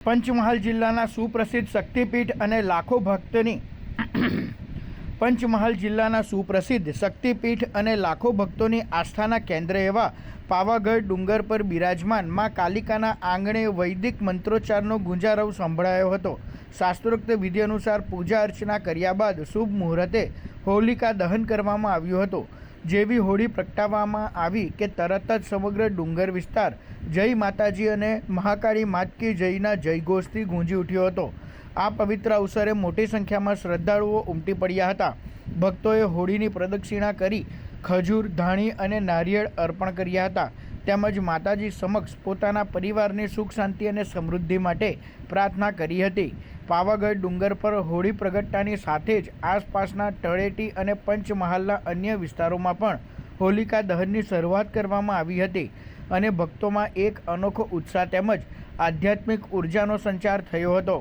પંચમહાલ જિલ્લાના સુપ્રસિદ્ધ શક્તિપીઠ અને લાખો ભક્તની પંચમહાલ જિલ્લાના સુપ્રસિદ્ધ શક્તિપીઠ અને લાખો ભક્તોની આસ્થાના કેન્દ્ર એવા પાવાગઢ ડુંગર પર બિરાજમાન માં કાલિકાના આંગણે વૈદિક મંત્રોચ્ચારનો ગુંજારવ સંભળાયો હતો। શાસ્ત્રોક્ત વિધિ અનુસાર પૂજા અર્ચના કર્યા બાદ શુભ મુહૂર્તે હોલિકા દહન કરવામાં આવ્યું હતું। જેવી હોળી પ્રગટાવવામાં આવી કે તરત જ સમગ્ર ડુંગર વિસ્તાર જય માતાજી અને મહાકાળી માત કી જયના જયઘોષથી ગુંજી ઉઠ્યો હતો। આ પવિત્ર અવસરે મોટી સંખ્યામાં શ્રદ્ધાળુઓ ઉમટી પડ્યા હતા। ભક્તોએ હોળીની પ્રદક્ષિણા કરી ખજૂર, ધાણી અને નારિયેળ અર્પણ કર્યા હતા। તેમજ માતાજી સમક્ષ પોતાના પરિવારની સુખ શાંતિ અને સમૃદ્ધિ માટે પ્રાર્થના કરી હતી। પાવાગઢ ડુંગર પર હોળી પ્રગટાની સાથે જ આસપાસના તળેટી અને પંચમહાલના અન્ય વિસ્તારોમાં પણ હોલિકા દહનની શરૂઆત કરવામાં આવી હતી અને ભક્તોમાં એક અનોખો ઉત્સાહ તેમજ આધ્યાત્મિક ઉર્જાનો સંચાર થયો હતો।